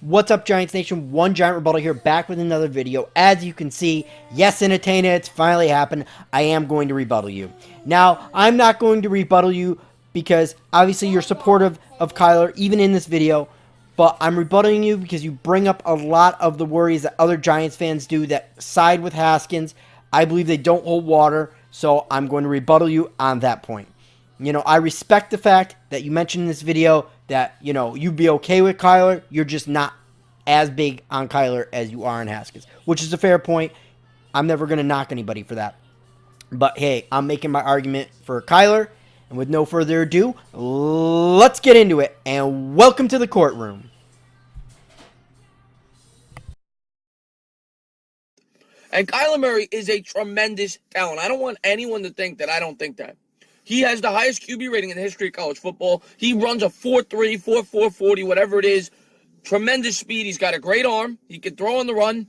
What's up, Giants Nation? One Giant Rebuttal here, back with another video. As you can see, yes, Entertainah, it's finally happened. I am going to rebuttal you. Now, I'm not going to rebuttal you because obviously you're supportive of Kyler, even in this video. But I'm rebutting you because you bring up a lot of the worries that other Giants fans do that side with Haskins. I believe they don't hold water, so I'm going to rebuttal you on that point. I respect the fact that you mentioned in this video that, you'd be okay with Kyler. You're just not as big on Kyler as you are on Haskins, which is a fair point. I'm never going to knock anybody for that. But, hey, I'm making my argument for Kyler. And with no further ado, let's get into it. And welcome to the courtroom. And Kyler Murray is a tremendous talent. I don't want anyone to think that I don't think that. He has the highest QB rating in the history of college football. He runs a 4.3, 4.4 40, whatever it is. Tremendous speed. He's got a great arm. He can throw on the run.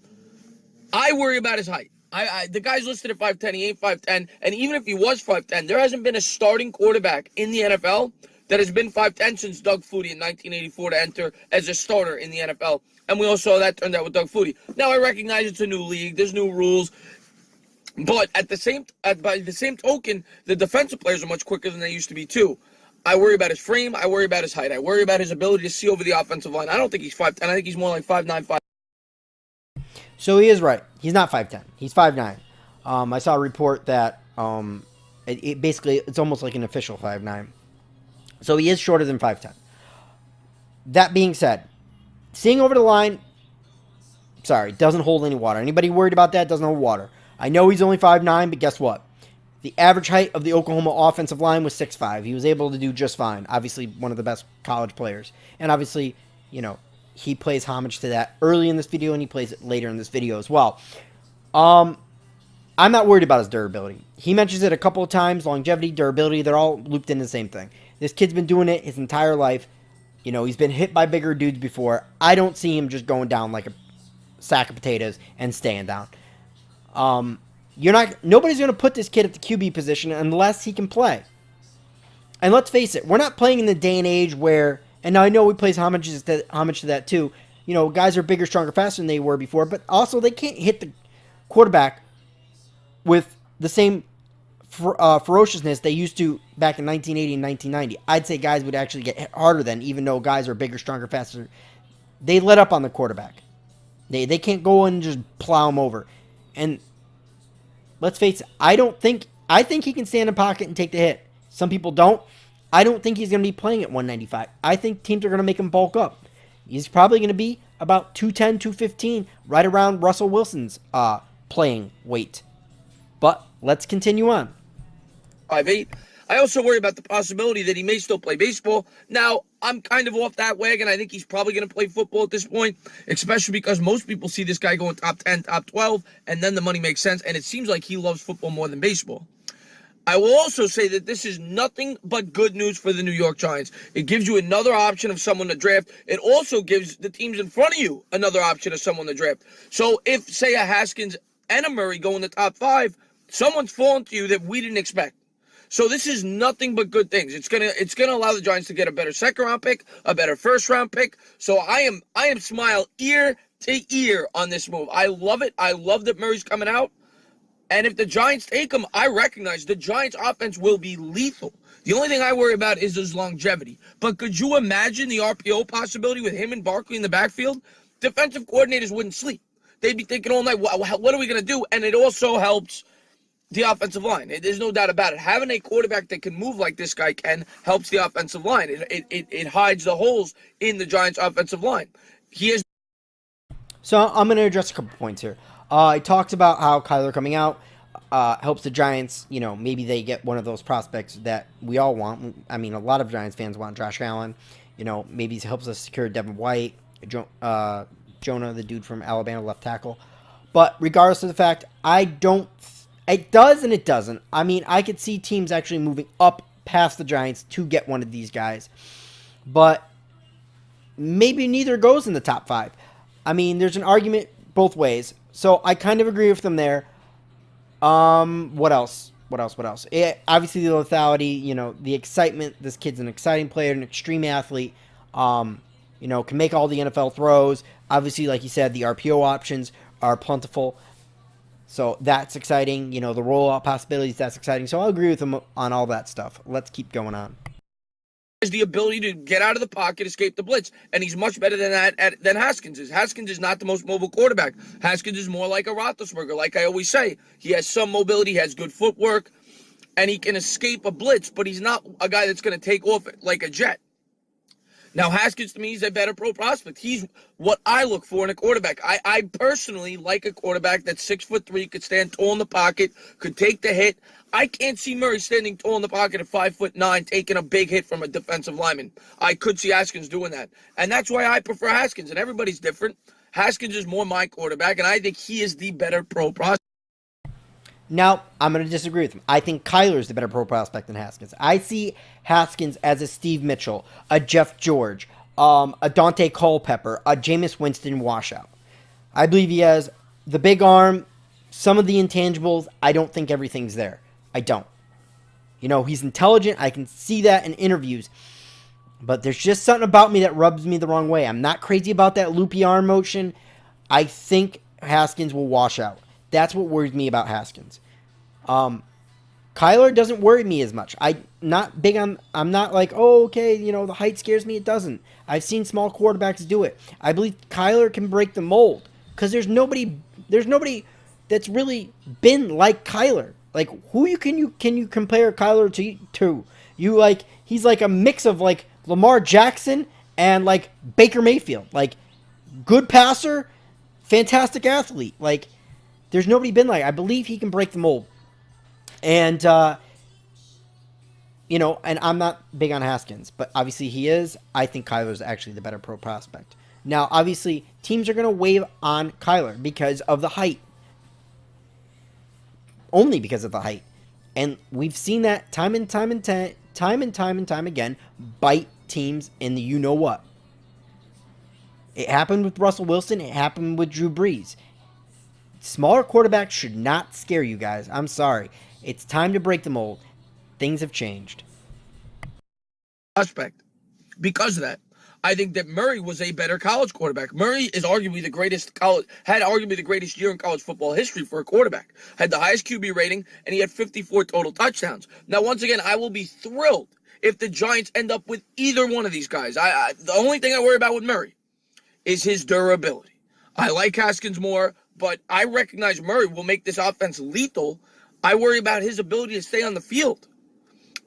I worry about his height. The guy's listed at 5'10". He ain't 5'10". And even if he was 5'10", there hasn't been a starting quarterback in the NFL that has been 5'10" since Doug Flutie in 1984 to enter as a starter in the NFL. And we all saw that turned out with Doug Flutie. Now, I recognize it's a new league. There's new rules. But by the same token, the defensive players are much quicker than they used to be, too. I worry about his frame. I worry about his height. I worry about his ability to see over the offensive line. I don't think he's 5'10". I think he's more like 5'9", 5'. So he is right. He's not 5'10". He's 5'9". I saw a report that basically it's almost like an official 5'9". So he is shorter than 5'10". That being said, seeing over the line, doesn't hold any water. Anybody worried about that? Doesn't hold water. I know he's only 5'9", but guess what? The average height of the Oklahoma offensive line was 6'5". He was able to do just fine. Obviously, one of the best college players. And obviously, he plays homage to that early in this video, and he plays it later in this video as well. I'm not worried about his durability. He mentions it a couple of times. Longevity, durability, they're all looped into the same thing. This kid's been doing it his entire life. He's been hit by bigger dudes before. I don't see him just going down like a sack of potatoes and staying down. Nobody's going to put this kid at the QB position unless he can play. And let's face it, we're not playing in the day and age where, and I know we plays homage to that too. Guys are bigger, stronger, faster than they were before, but also they can't hit the quarterback with the same ferociousness they used to back in 1980 and 1990. I'd say guys would actually get hit harder then, even though guys are bigger, stronger, faster. They let up on the quarterback. They can't go and just plow him over. And let's face it, I think he can stand in the pocket and take the hit. Some people don't. I don't think he's going to be playing at 195. I think teams are going to make him bulk up. He's probably going to be about 210, 215, right around Russell Wilson's playing weight. But let's continue on. 5'8". I also worry about the possibility that he may still play baseball. Now, I'm kind of off that wagon. I think he's probably going to play football at this point, especially because most people see this guy going top 10, top 12, and then the money makes sense, and it seems like he loves football more than baseball. I will also say that this is nothing but good news for the New York Giants. It gives you another option of someone to draft. It also gives the teams in front of you another option of someone to draft. So if, say, a Haskins and a Murray go in the top 5, someone's fallen to you that we didn't expect. So this is nothing but good things. It's gonna allow the Giants to get a better second round pick, a better first round pick. So I am smile ear to ear on this move. I love it. I love that Murray's coming out. And if the Giants take him, I recognize the Giants offense will be lethal. The only thing I worry about is his longevity. But could you imagine the RPO possibility with him and Barkley in the backfield? Defensive coordinators wouldn't sleep. They'd be thinking all night, what are we going to do? And it also helps the offensive line. There's no doubt about it. Having a quarterback that can move like this guy can helps the offensive line. It hides the holes in the Giants' offensive line. So I'm going to address a couple points here. I talked about how Kyler coming out helps the Giants. Maybe they get one of those prospects that we all want. I mean, a lot of Giants fans want Josh Allen. Maybe it helps us secure Devin White, Jonah, the dude from Alabama, left tackle. But regardless of the fact, it does and it doesn't. I mean, I could see teams actually moving up past the Giants to get one of these guys. But maybe neither goes in the top 5. I mean, there's an argument both ways. So I kind of agree with them there. What else? Obviously the lethality, the excitement. This kid's an exciting player, an extreme athlete. can make all the NFL throws. Obviously, like you said, the RPO options are plentiful. So that's exciting. The rollout possibilities, that's exciting. So I'll agree with him on all that stuff. Let's keep going on. Has the ability to get out of the pocket, escape the blitz, and he's much better than that than Haskins is. Haskins is not the most mobile quarterback. Haskins is more like a Roethlisberger, like I always say. He has some mobility, he has good footwork, and he can escape a blitz, but he's not a guy that's going to take off like a jet. Now, Haskins, to me, is a better pro prospect. He's what I look for in a quarterback. I personally like a quarterback that's 6'3", could stand tall in the pocket, could take the hit. I can't see Murray standing tall in the pocket at 5'9", taking a big hit from a defensive lineman. I could see Haskins doing that. And that's why I prefer Haskins, and everybody's different. Haskins is more my quarterback, and I think he is the better pro prospect. Now, I'm going to disagree with him. I think Kyler's the better pro prospect than Haskins. I see Haskins as a Steve Mitchell, a Jeff George, a Dante Culpepper, a Jameis Winston washout. I believe he has the big arm, some of the intangibles. I don't think everything's there. I don't. He's intelligent. I can see that in interviews. But there's just something about me that rubs me the wrong way. I'm not crazy about that loopy arm motion. I think Haskins will wash out. That's what worries me about Haskins. Kyler doesn't worry me as much. I'm not like, oh, okay, the height scares me. It doesn't. I've seen small quarterbacks do it. I believe Kyler can break the mold because there's nobody that's really been like Kyler. Like, who can you compare Kyler to? He's like a mix of like Lamar Jackson and like Baker Mayfield. Like, good passer, fantastic athlete. Like, there's nobody been like. I believe he can break the mold. And, and I'm not big on Haskins, but obviously he is. I think Kyler's actually the better pro prospect. Now, obviously, teams are going to wave on Kyler because of the height. Only because of the height. And we've seen that time and time again bite teams in the you-know-what. It happened with Russell Wilson. It happened with Drew Brees. Smaller quarterbacks should not scare you guys. I'm sorry. It's time to break the mold. Things have changed. Prospect. Because of that, I think that Murray was a better college quarterback. Murray is arguably had arguably the greatest year in college football history for a quarterback. Had the highest QB rating, and he had 54 total touchdowns. Now, once again, I will be thrilled if the Giants end up with either one of these guys. The only thing I worry about with Murray is his durability. I like Haskins more, but I recognize Murray will make this offense lethal. I worry about his ability to stay on the field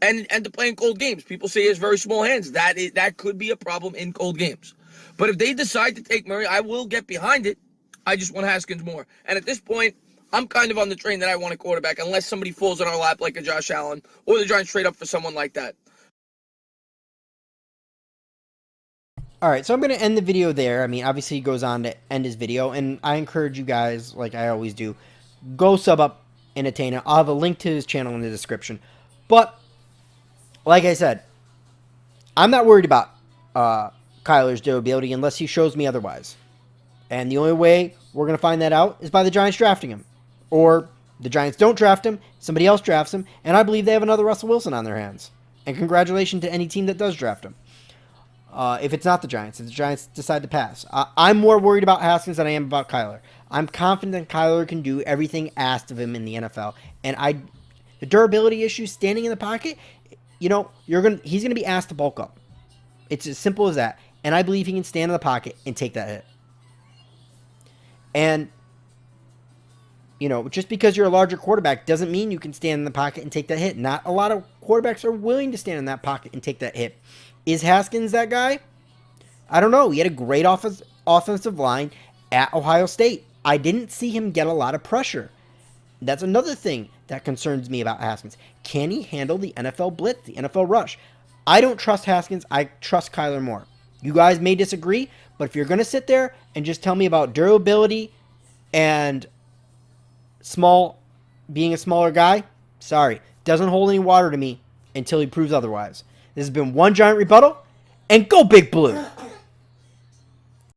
and to play in cold games. People say he has very small hands. That could be a problem in cold games. But if they decide to take Murray, I will get behind it. I just want Haskins more. And at this point, I'm kind of on the train that I want a quarterback unless somebody falls in our lap like a Josh Allen or the Giants trade up for someone like that. All right, so I'm going to end the video there. I mean, obviously he goes on to end his video, and I encourage you guys, like I always do, go sub up Entertainah. I'll have a link to his channel in the description. But, like I said, I'm not worried about Kyler's durability unless he shows me otherwise. And the only way we're going to find that out is by the Giants drafting him. Or the Giants don't draft him, somebody else drafts him, and I believe they have another Russell Wilson on their hands. And congratulations to any team that does draft him. If it's not the Giants, if the Giants decide to pass. I'm more worried about Haskins than I am about Kyler. I'm confident Kyler can do everything asked of him in the NFL. And the durability issue, standing in the pocket, he's going to be asked to bulk up. It's as simple as that. And I believe he can stand in the pocket and take that hit. And, just because you're a larger quarterback doesn't mean you can stand in the pocket and take that hit. Not a lot of quarterbacks are willing to stand in that pocket and take that hit. Is Haskins that guy? I don't know. He had a great offensive line at Ohio State. I didn't see him get a lot of pressure. That's another thing that concerns me about Haskins. Can he handle the NFL blitz, the NFL rush? I don't trust Haskins. I trust Kyler more. You guys may disagree, but if you're going to sit there and just tell me about durability and being a smaller guy, sorry. Doesn't hold any water to me until he proves otherwise. This has been One Giant Rebuttal, and go Big Blue!